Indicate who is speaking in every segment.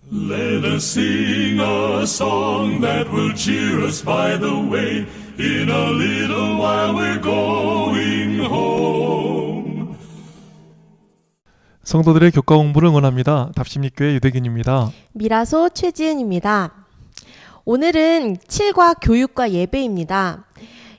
Speaker 1: Let us sing a song that will cheer us by the way. In a little while we're going home.
Speaker 2: 성도들의 교과 공부를 응원합니다. 답심리교회 유대균입니다.
Speaker 3: 미라소 최지은입니다. 오늘은 7과 교육과 예배입니다.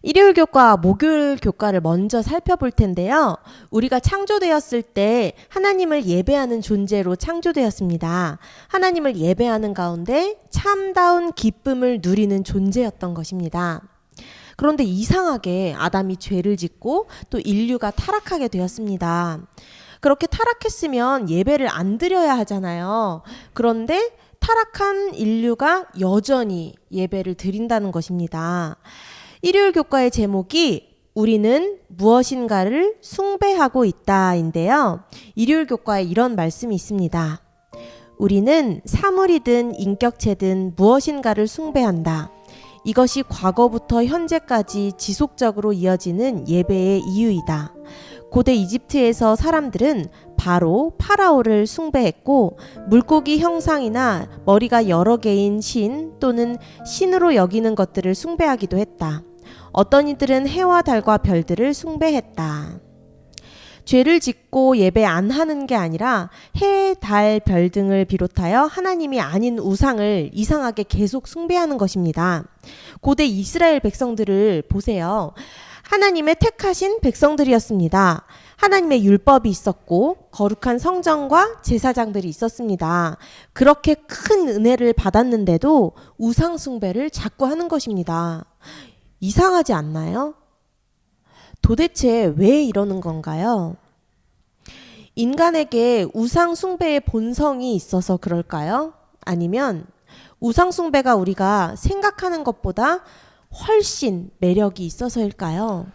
Speaker 3: 일요일 교과, 목요일 교과를 먼저 살펴볼 텐데요. 우리가 창조되었을 때 하나님을 예배하는 존재로 창조되었습니다. 하나님을 예배하는 가운데 참다운 기쁨을 누리는 존재였던 것입니다. 그런데 이상하게 아담이 죄를 짓고 또 인류가 타락하게 되었습니다. 그렇게 타락했으면 예배를 안 드려야 하잖아요. 그런데 타락한 인류가 여전히 예배를 드린다는 것입니다. 일요일 교과의 제목이 우리는 무엇인가를 숭배하고 있다인데요. 일요일 교과에 이런 말씀이 있습니다. 우리는 사물이든 인격체든 무엇인가를 숭배한다. 이것이 과거부터 현재까지 지속적으로 이어지는 예배의 이유이다. 고대 이집트에서 사람들은 바로 파라오를 숭배했고 물고기 형상이나 머리가 여러 개인 신 또는 신으로 여기는 것들을 숭배하기도 했다. 어떤 이들은 해와 달과 별들을 숭배했다. 죄를 짓고 예배 안 하는 게 아니라 해, 달, 별 등을 비롯하여 하나님이 아닌 우상을 이상하게 계속 숭배하는 것입니다. 고대 이스라엘 백성들을 보세요. 하나님의 택하신 백성들이었습니다. 하나님의 율법이 있었고 거룩한 성전과 제사장들이 있었습니다. 그렇게 큰 은혜를 받았는데도 우상 숭배를 자꾸 하는 것입니다. 이상하지 않나요? 도대체 왜 이러는 건가요? 인간에게 우상 숭배의 본성이 있어서 그럴까요? 아니면 우상 숭배가 우리가 생각하는 것보다 훨씬 매력이 있어서일까요?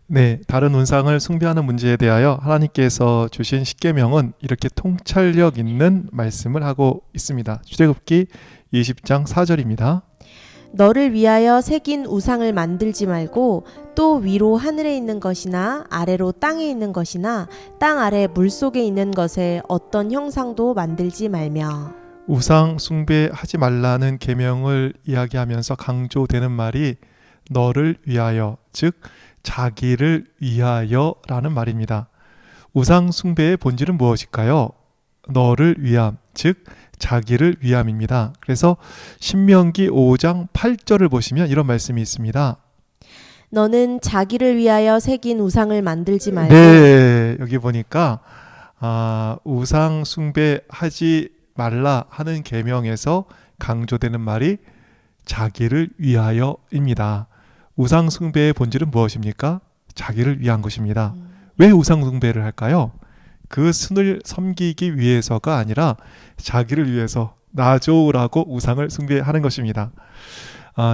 Speaker 2: 네, 다른 우상을 숭배하는 문제에 대하여 하나님께서 주신 십계명은 이렇게 통찰력 있는 말씀을 하고 있습니다. 출애굽기 20장 4절입니다.
Speaker 3: 너를 위하여 새긴 우상을 만들지 말고 또 위로 하늘에 있는 것이나 아래로 땅에 있는 것이나 땅 아래 물속에 있는 것에 어떤 형상도 만들지 말며.
Speaker 2: 우상 숭배하지 말라는 계명을 이야기하면서 강조되는 말이 너를 위하여, 즉 자기를 위하여라는 말입니다. 우상 숭배의 본질은 무엇일까요? 너를 위함, 즉 자기를 위함입니다. 그래서 신명기 5장 8절을 보시면 이런 말씀이 있습니다.
Speaker 3: 너는 자기를 위하여 새긴 우상을 만들지 말고.
Speaker 2: 네, 여기 보니까 우상 숭배하지 말라 하는 계명에서 강조되는 말이 자기를 위하여입니다. 우상 숭배의 본질은 무엇입니까? 자기를 위한 것입니다. 왜 우상 숭배를 할까요? 그 신을 섬기기 위해서가 아니라 자기를 위해서 나 좋으라고 우상을 숭배하는 것입니다.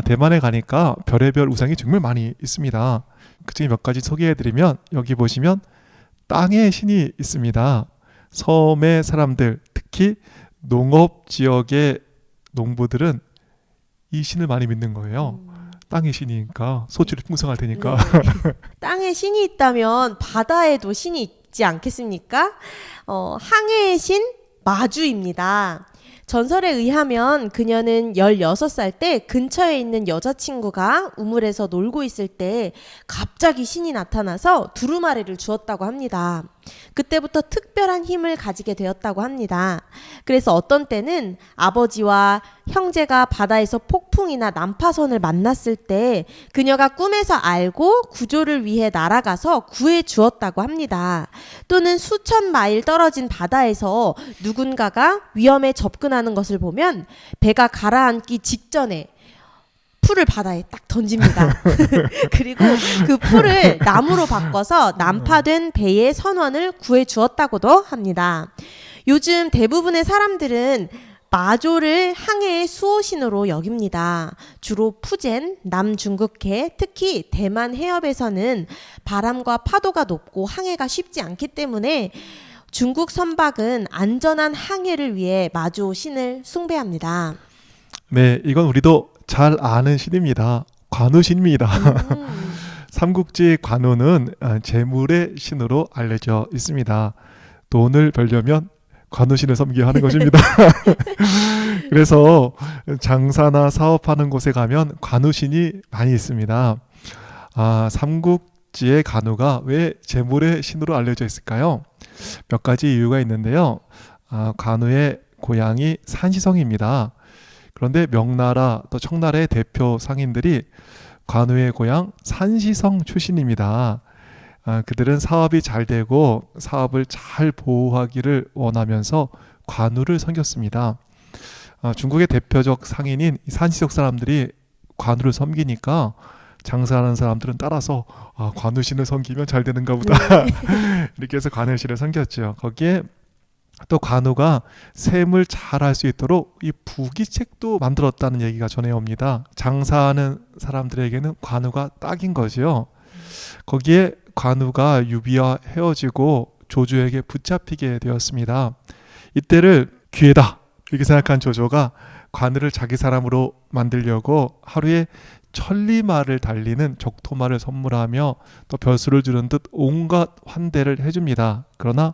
Speaker 2: 대만에 가니까 별의별 우상이 정말 많이 있습니다. 그중에 몇 가지 소개해드리면 여기 보시면 땅의 신이 있습니다. 섬의 사람들, 특히 농업 지역의 농부들은 이 신을 많이 믿는 거예요. 땅의 신이니까 소출이 풍성할 테니까.
Speaker 3: 네. 땅에 신이 있다면 바다에도 신이 있지 않겠습니까? 항해의 신 마주입니다. 전설에 의하면 그녀는 16살 때 근처에 있는 여자친구가 우물에서 놀고 있을 때 갑자기 신이 나타나서 두루마리를 주었다고 합니다. 그때부터 특별한 힘을 가지게 되었다고 합니다. 그래서 어떤 때는 아버지와 형제가 바다에서 폭풍이나 난파선을 만났을 때 그녀가 꿈에서 알고 구조를 위해 날아가서 구해 주었다고 합니다. 또는 수천 마일 떨어진 바다에서 누군가가 위험에 접근하는 것을 보면 배가 가라앉기 직전에 풀을 바다에 딱 던집니다. 그리고 그 풀을 나무로 바꿔서 난파된 배의 선원을 구해 주었다고도 합니다. 요즘 대부분의 사람들은 마조를 항해의 수호신으로 여깁니다. 주로 푸젠, 남중국해, 특히 대만 해협에서는 바람과 파도가 높고 항해가 쉽지 않기 때문에 중국 선박은 안전한 항해를 위해 마조 신을 숭배합니다.
Speaker 2: 네, 이건 우리도 잘 아는 신입니다. 관우신입니다. 삼국지 관우는 재물의 신으로 알려져 있습니다. 돈을 벌려면 관우신을 섬기게 하는 것입니다. 그래서 장사나 사업하는 곳에 가면 관우신이 많이 있습니다. 삼국지의 관우가 왜 재물의 신으로 알려져 있을까요? 몇 가지 이유가 있는데요. 관우의 고향이 산시성입니다. 그런데 명나라 또 청나라의 대표 상인들이 관우의 고향 산시성 출신입니다. 그들은 사업이 잘 되고 사업을 잘 보호하기를 원하면서 관우를 섬겼습니다. 중국의 대표적 상인인 산시성 사람들이 관우를 섬기니까 장사하는 사람들은 따라서 관우신을 섬기면 잘 되는가 보다. 이렇게 해서 관우신을 섬겼죠. 거기에 또 관우가 셈을 잘 할 수 있도록 이 부기책도 만들었다는 얘기가 전해옵니다. 장사하는 사람들에게는 관우가 딱인 거지요. 거기에 관우가 유비와 헤어지고 조조에게 붙잡히게 되었습니다. 이때를 기회다 이렇게 생각한 조조가 관우를 자기 사람으로 만들려고 하루에 천리마를 달리는 적토마를 선물하며 또 벼슬을 주는 듯 온갖 환대를 해줍니다. 그러나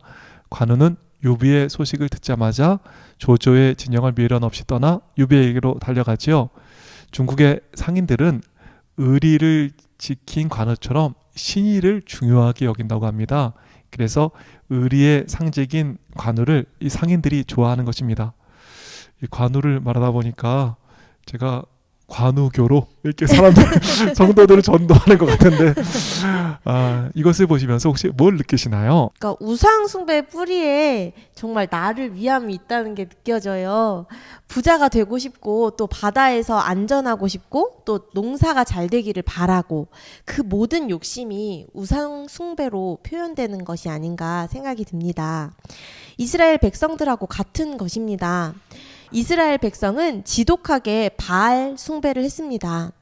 Speaker 2: 관우는 유비의 소식을 듣자마자 조조의 진영을 미련 없이 떠나 유비에게로 달려가지요. 중국의 상인들은 의리를 지킨 관우처럼 신의를 중요하게 여긴다고 합니다. 그래서 의리의 상징인 관우를 이 상인들이 좋아하는 것입니다. 이 관우를 말하다 보니까 제가 관우교로 이렇게 사람들 성도들을 전도하는 것 같은데 이것을 보시면서 혹시 뭘 느끼시나요?
Speaker 3: 그러니까 우상 숭배의 뿌리에 정말 나를 위함이 있다는 게 느껴져요. 부자가 되고 싶고 또 바다에서 안전하고 싶고 또 농사가 잘 되기를 바라고 그 모든 욕심이 우상 숭배로 표현되는 것이 아닌가 생각이 듭니다. 이스라엘 백성들하고 같은 것입니다. 이스라엘 백성은 지독하게 바알 숭배를 했습니다.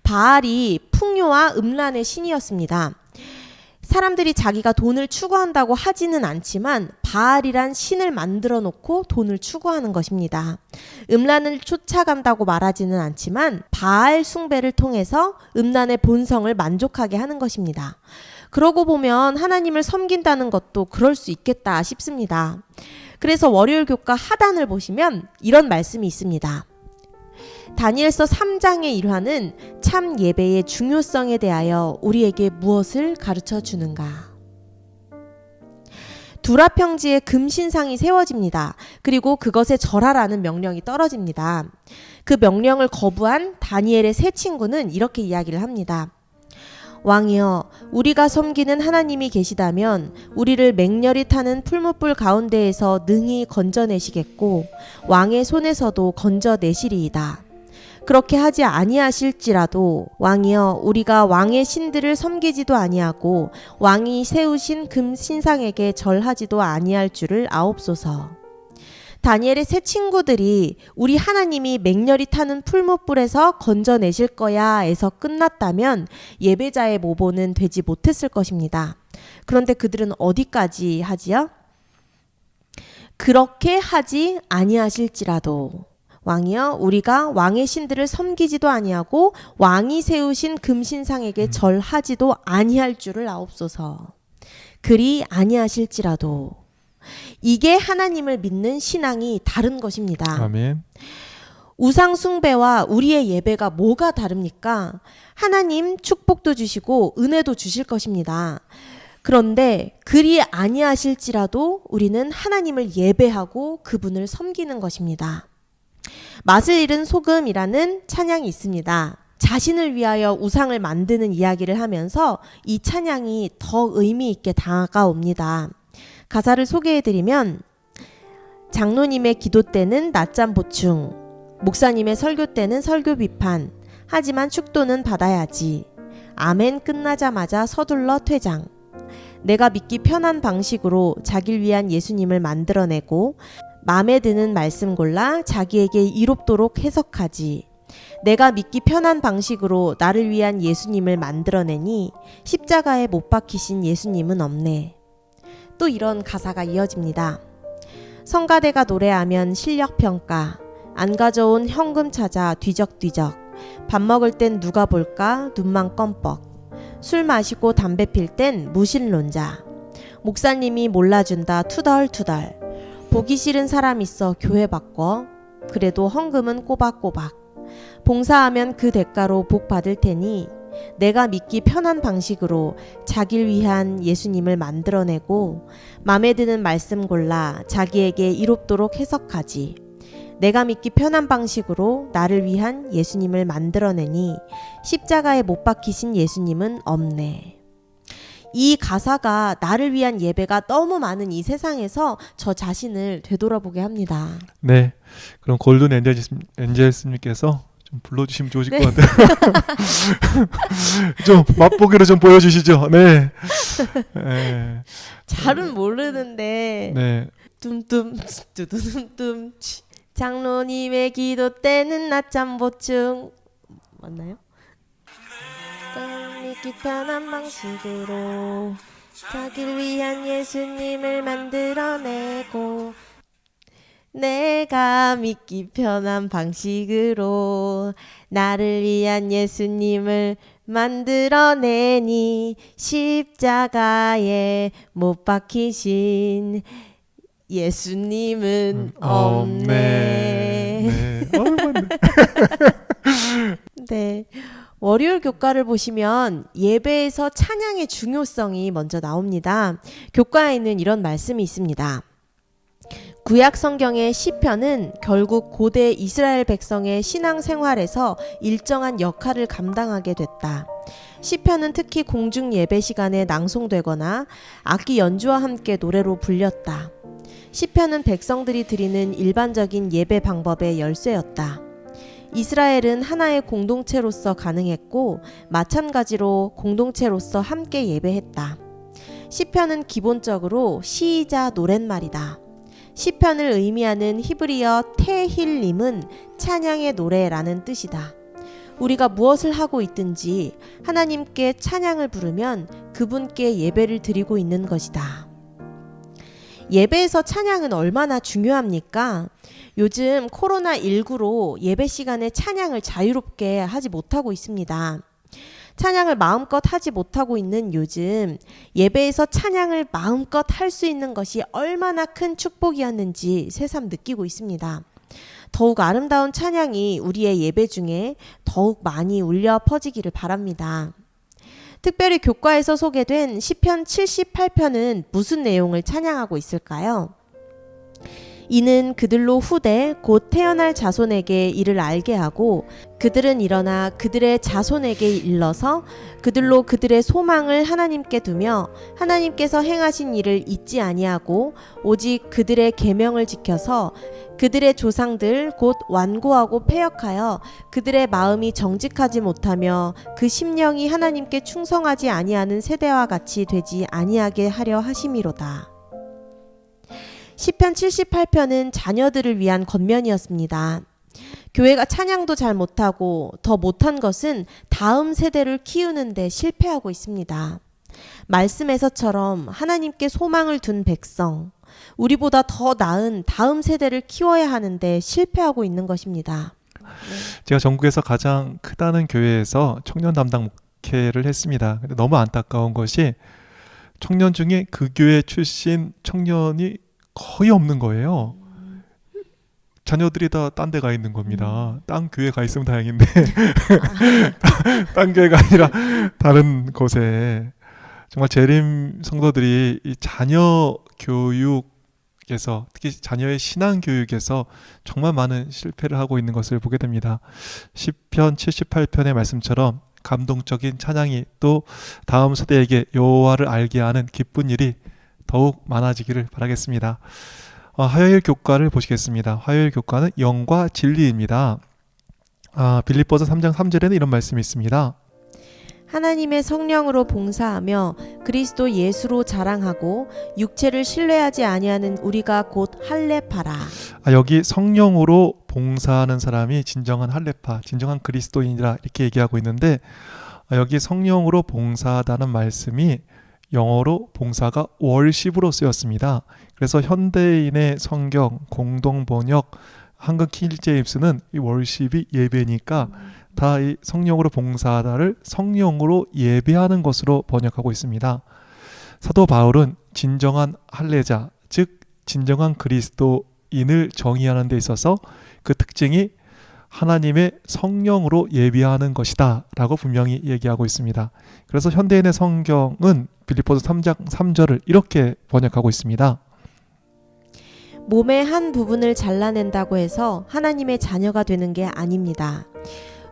Speaker 3: 바알이 풍요와 음란의 신이었습니다. 사람들이 자기가 돈을 추구한다고 하지는 않지만 바알이란 신을 만들어 놓고 돈을 추구하는 것입니다. 음란을 쫓아간다고 말하지는 않지만 바알 숭배를 통해서 음란의 본성을 만족하게 하는 것입니다. 그러고 보면 하나님을 섬긴다는 것도 그럴 수 있겠다 싶습니다. 그래서 월요일 교과 하단을 보시면 이런 말씀이 있습니다. 다니엘서 3장의 일화는 참 예배의 중요성에 대하여 우리에게 무엇을 가르쳐 주는가? 두라 평지에 금신상이 세워집니다. 그리고 그것에 절하라는 명령이 떨어집니다. 그 명령을 거부한 다니엘의 세 친구는 이렇게 이야기를 합니다. 왕이여, 우리가 섬기는 하나님이 계시다면 우리를 맹렬히 타는 풀무불 가운데에서 능히 건져내시겠고 왕의 손에서도 건져내시리이다. 그렇게 하지 아니하실지라도 왕이여, 우리가 왕의 신들을 섬기지도 아니하고 왕이 세우신 금 신상에게 절하지도 아니할 줄을 아옵소서. 다니엘의 세 친구들이 우리 하나님이 맹렬히 타는 풀무불에서 건져내실 거야 에서 끝났다면 예배자의 모보는 되지 못했을 것입니다. 그런데 그들은 어디까지 하지요? 그렇게 하지 아니하실지라도 왕이여, 우리가 왕의 신들을 섬기지도 아니하고 왕이 세우신 금신상에게 절하지도 아니할 줄을 아옵소서. 그리 아니하실지라도. 이게 하나님을 믿는 신앙이 다른 것입니다.
Speaker 2: 아멘.
Speaker 3: 우상 숭배와 우리의 예배가 뭐가 다릅니까? 하나님 축복도 주시고 은혜도 주실 것입니다. 그런데 그리 아니하실지라도 우리는 하나님을 예배하고 그분을 섬기는 것입니다. 맛을 잃은 소금이라는 찬양이 있습니다. 자신을 위하여 우상을 만드는 이야기를 하면서 이 찬양이 더 의미 있게 다가옵니다. 가사를 소개해드리면 장로님의 기도 때는 낮잠 보충, 목사님의 설교 때는 설교 비판, 하지만 축도는 받아야지. 아멘 끝나자마자 서둘러 퇴장. 내가 믿기 편한 방식으로 자기를 위한 예수님을 만들어내고 마음에 드는 말씀 골라 자기에게 이롭도록 해석하지. 내가 믿기 편한 방식으로 나를 위한 예수님을 만들어내니 십자가에 못 박히신 예수님은 없네. 또 이런 가사가 이어집니다. 성가대가 노래하면 실력평가, 안 가져온 현금 찾아 뒤적뒤적, 밥 먹을 땐 누가 볼까 눈만 껌뻑, 술 마시고 담배 필 땐 무신론자, 목사님이 몰라준다 투덜투덜, 보기 싫은 사람 있어 교회 바꿔. 그래도 헌금은 꼬박꼬박. 봉사하면 그 대가로 복 받을 테니 내가 믿기 편한 방식으로 자기를 위한 예수님을 만들어내고 맘에 드는 말씀 골라 자기에게 이롭도록 해석하지. 내가 믿기 편한 방식으로 나를 위한 예수님을 만들어내니 십자가에 못 박히신 예수님은 없네. 이 가사가 나를 위한 예배가 너무 많은 이 세상에서 저 자신을 되돌아보게 합니다.
Speaker 2: 네, 그럼 골든 엔젤스님께서 좀 불러주시면 좋으실
Speaker 3: 네.
Speaker 2: 것 같아요. 좀 맛보기로 좀 보여주시죠. 네. 네.
Speaker 3: 잘은 모르는데
Speaker 2: 네.
Speaker 3: 둠둠 두두둠둠 장로님의 기도 때는 낮잠 보충 맞나요? 믿기 편한 방식으로 자기를 위한 예수님을 만들어내고 내가 믿기 편한 방식으로 나를 위한 예수님을 만들어내니 십자가에 못 박히신 예수님은 없네.
Speaker 2: 네. 맞네.
Speaker 3: 네. 월요일 교과를 보시면 예배에서 찬양의 중요성이 먼저 나옵니다. 교과에는 이런 말씀이 있습니다. 구약 성경의 시편은 결국 고대 이스라엘 백성의 신앙 생활에서 일정한 역할을 감당하게 됐다. 시편은 특히 공중 예배 시간에 낭송되거나 악기 연주와 함께 노래로 불렸다. 시편은 백성들이 드리는 일반적인 예배 방법의 열쇠였다. 이스라엘은 하나의 공동체로서 가능했고 마찬가지로 공동체로서 함께 예배했다. 시편은 기본적으로 시이자 노랫말이다. 시편을 의미하는 히브리어 테힐림은 찬양의 노래라는 뜻이다. 우리가 무엇을 하고 있든지 하나님께 찬양을 부르면 그분께 예배를 드리고 있는 것이다. 예배에서 찬양은 얼마나 중요합니까? 요즘 코로나19로 예배 시간에 찬양을 자유롭게 하지 못하고 있습니다. 찬양을 마음껏 하지 못하고 있는 요즘 예배에서 찬양을 마음껏 할 수 있는 것이 얼마나 큰 축복이었는지 새삼 느끼고 있습니다. 더욱 아름다운 찬양이 우리의 예배 중에 더욱 많이 울려 퍼지기를 바랍니다. 특별히 교과에서 소개된 시편 78편은 무슨 내용을 찬양하고 있을까요? 이는 그들로 후대 곧 태어날 자손에게 이를 알게 하고 그들은 일어나 그들의 자손에게 일러서 그들로 그들의 소망을 하나님께 두며 하나님께서 행하신 일을 잊지 아니하고 오직 그들의 계명을 지켜서 그들의 조상들 곧 완고하고 패역하여 그들의 마음이 정직하지 못하며 그 심령이 하나님께 충성하지 아니하는 세대와 같이 되지 아니하게 하려 하심이로다. 시편 78편은 자녀들을 위한 권면이었습니다. 교회가 찬양도 잘 못하고 더 못한 것은 다음 세대를 키우는데 실패하고 있습니다. 말씀에서처럼 하나님께 소망을 둔 백성, 우리보다 더 나은 다음 세대를 키워야 하는데 실패하고 있는 것입니다.
Speaker 2: 제가 전국에서 가장 크다는 교회에서 청년 담당 목회를 했습니다. 근데 너무 안타까운 것이 청년 중에 그 교회 출신 청년이 거의 없는 거예요. 자녀들이 다 딴 데 가 있는 겁니다. 딴 교회 가 있으면 다행인데 딴 교회가 아니라 다른 곳에 정말 재림 성도들이 이 자녀 교육에서 특히 자녀의 신앙 교육에서 정말 많은 실패를 하고 있는 것을 보게 됩니다. 시편 78편의 말씀처럼 감동적인 찬양이 또 다음 세대에게 여호와를 알게 하는 기쁜 일이 더욱 많아지기를 바라겠습니다. 화요일 교과를 보시겠습니다. 화요일 교과는 영과 진리입니다. 빌립보서 3장 3절에는 이런 말씀이 있습니다.
Speaker 3: 하나님의 성령으로 봉사하며 그리스도 예수로 자랑하고 육체를 신뢰하지 아니하는 우리가 곧 할례파라.
Speaker 2: 여기 성령으로 봉사하는 사람이 진정한 할례파, 진정한 그리스도인이라 이렇게 얘기하고 있는데 여기 성령으로 봉사하다는 말씀이 영어로 봉사가 월십으로 쓰였습니다. 그래서 현대인의 성경 공동 번역 한글 킹제임스는 이 월십이 예배니까 다 이 성령으로 봉사하다를 성령으로 예배하는 것으로 번역하고 있습니다. 사도 바울은 진정한 할례자, 즉 진정한 그리스도인을 정의하는 데 있어서 그 특징이 하나님의 성령으로 예비하는 것이다 라고 분명히 얘기하고 있습니다. 그래서 현대인의 성경은 빌립보서 3장 3절을 이렇게 번역하고 있습니다.
Speaker 3: 몸의 한 부분을 잘라낸다고 해서 하나님의 자녀가 되는 게 아닙니다.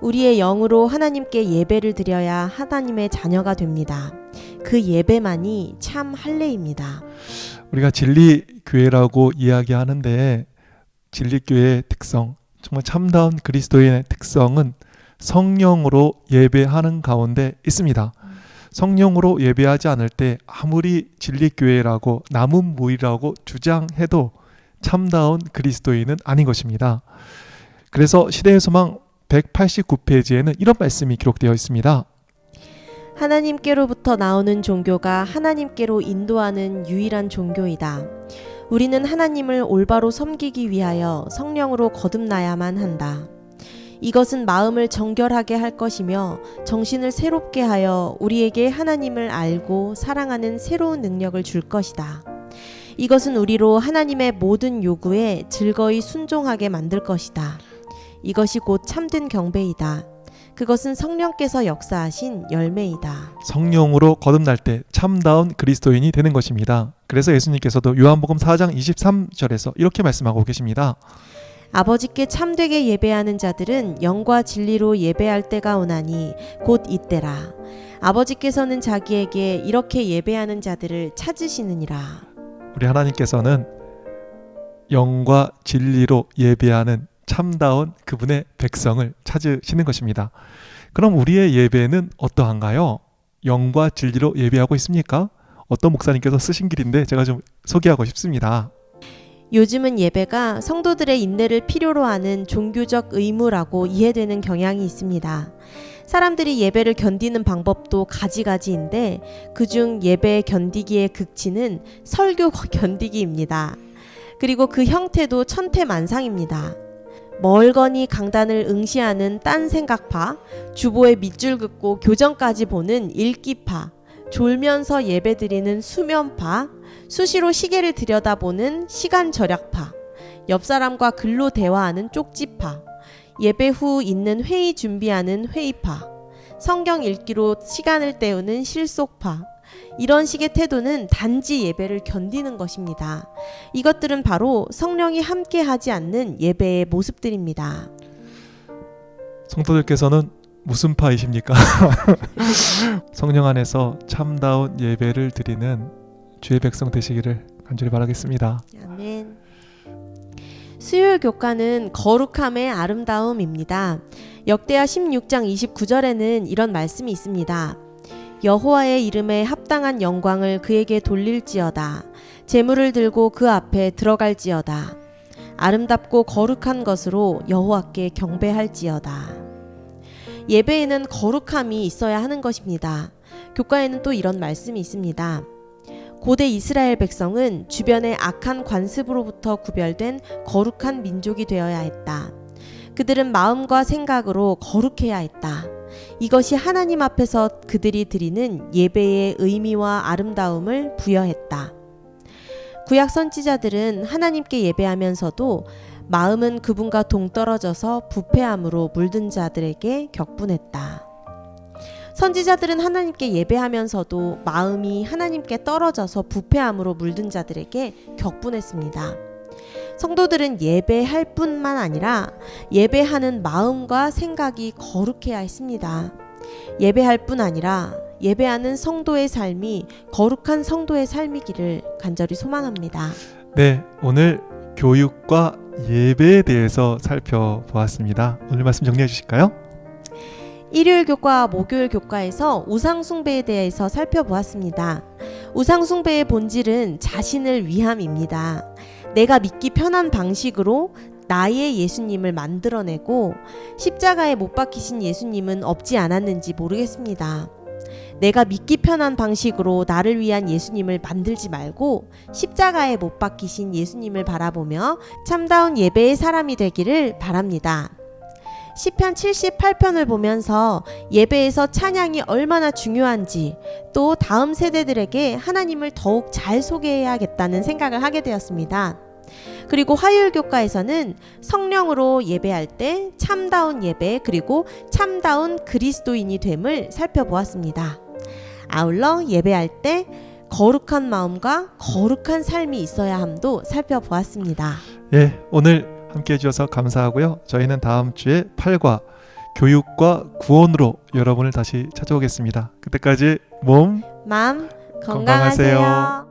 Speaker 3: 우리의 영으로 하나님께 예배를 드려야 하나님의 자녀가 됩니다. 그 예배만이 참 할례입니다.
Speaker 2: 우리가 진리교회라고 이야기하는데 진리교회의 특성, 정말 참다운 그리스도인의 특성은 성령으로 예배하는 가운데 있습니다. 성령으로 예배하지 않을 때 아무리 진리교회라고 남은 무리라고 주장해도 참다운 그리스도인은 아닌 것입니다. 그래서 시대의 소망 189페이지에는 이런 말씀이 기록되어 있습니다.
Speaker 3: 하나님께로부터 나오는 종교가 하나님께로 인도하는 유일한 종교이다. 우리는 하나님을 올바로 섬기기 위하여 성령으로 거듭나야만 한다. 이것은 마음을 정결하게 할 것이며 정신을 새롭게 하여 우리에게 하나님을 알고 사랑하는 새로운 능력을 줄 것이다. 이것은 우리로 하나님의 모든 요구에 즐거이 순종하게 만들 것이다. 이것이 곧 참된 경배이다. 그것은 성령께서 역사하신 열매이다.
Speaker 2: 성령으로 거듭날 때 참다운 그리스도인이 되는 것입니다. 그래서 예수님께서도 요한복음 4장 23절에서 이렇게 말씀하고 계십니다.
Speaker 3: 아버지께 참되게 예배하는 자들은 영과 진리로 예배할 때가 오나니 곧 이때라. 아버지께서는 자기에게 이렇게 예배하는 자들을 찾으시느니라.
Speaker 2: 우리 하나님께서는 영과 진리로 예배하는 참다운 그분의 백성을 찾으시는 것입니다. 그럼 우리의 예배는 어떠한가요? 영과 진리로 예배하고 있습니까? 어떤 목사님께서 쓰신 길인데 제가 좀 소개하고 싶습니다.
Speaker 3: 요즘은 예배가 성도들의 인내를 필요로 하는 종교적 의무라고 이해되는 경향이 있습니다. 사람들이 예배를 견디는 방법도 가지가지인데 그중 예배 견디기의 극치는 설교 견디기입니다. 그리고 그 형태도 천태만상입니다. 멀거니 강단을 응시하는 딴 생각파, 주보에 밑줄 긋고 교정까지 보는 읽기파, 졸면서 예배드리는 수면파, 수시로 시계를 들여다보는 시간 절약파, 옆 사람과 글로 대화하는 쪽지파, 예배 후 있는 회의 준비하는 회의파, 성경 읽기로 시간을 때우는 실속파, 이런 식의 태도는 단지 예배를 견디는 것입니다. 이것들은 바로 성령이 함께하지 않는 예배의 모습들입니다.
Speaker 2: 성도들께서는 무슨 파이십니까? 성령 안에서 참다운 예배를 드리는 주의 백성 되시기를 간절히 바라겠습니다.
Speaker 3: 아멘. 수요일 교과는 거룩함의 아름다움입니다. 역대하 16장 29절에는 이런 말씀이 있습니다. 여호와의 이름에 합당한 영광을 그에게 돌릴지어다. 제물을 들고 그 앞에 들어갈지어다. 아름답고 거룩한 것으로 여호와께 경배할지어다. 예배에는 거룩함이 있어야 하는 것입니다. 교과에는 또 이런 말씀이 있습니다. 고대 이스라엘 백성은 주변의 악한 관습으로부터 구별된 거룩한 민족이 되어야 했다. 그들은 마음과 생각으로 거룩해야 했다. 이것이 하나님 앞에서 그들이 드리는 예배의 의미와 아름다움을 부여했다. 구약 선지자들은 하나님께 예배하면서도 마음은 그분과 동떨어져서 부패함으로 물든 자들에게 격분했다. 선지자들은 하나님께 예배하면서도 마음이 하나님께 떨어져서 부패함으로 물든 자들에게 격분했습니다. 성도들은 예배할 뿐만 아니라 예배하는 마음과 생각이 거룩해야 했습니다. 예배할 뿐 아니라 예배하는 성도의 삶이 거룩한 성도의 삶이기를 간절히 소망합니다.
Speaker 2: 네, 오늘 교육과 예배에 대해서 살펴보았습니다. 오늘 말씀 정리해 주실까요?
Speaker 3: 일요일 교과와 목요일 교과에서 우상숭배에 대해서 살펴보았습니다. 우상숭배의 본질은 자신을 위함입니다. 내가 믿기 편한 방식으로 나의 예수님을 만들어내고 십자가에 못 박히신 예수님은 없지 않았는지 모르겠습니다. 내가 믿기 편한 방식으로 나를 위한 예수님을 만들지 말고 십자가에 못 박히신 예수님을 바라보며 참다운 예배의 사람이 되기를 바랍니다. 시편 78편을 보면서 예배에서 찬양이 얼마나 중요한지, 또 다음 세대들에게 하나님을 더욱 잘 소개해야겠다는 생각을 하게 되었습니다. 그리고 화요일 교과에서는 성령으로 예배할 때 참다운 예배, 그리고 참다운 그리스도인이 됨을 살펴보았습니다. 아울러 예배할 때 거룩한 마음과 거룩한 삶이 있어야 함도 살펴보았습니다.
Speaker 2: 예, 오늘 함께 해주셔서 감사하고요. 저희는 다음 주에 8과 교육과 구원으로 여러분을 다시 찾아오겠습니다. 그때까지 몸
Speaker 3: 마음
Speaker 2: 건강하세요.
Speaker 3: 건강하세요.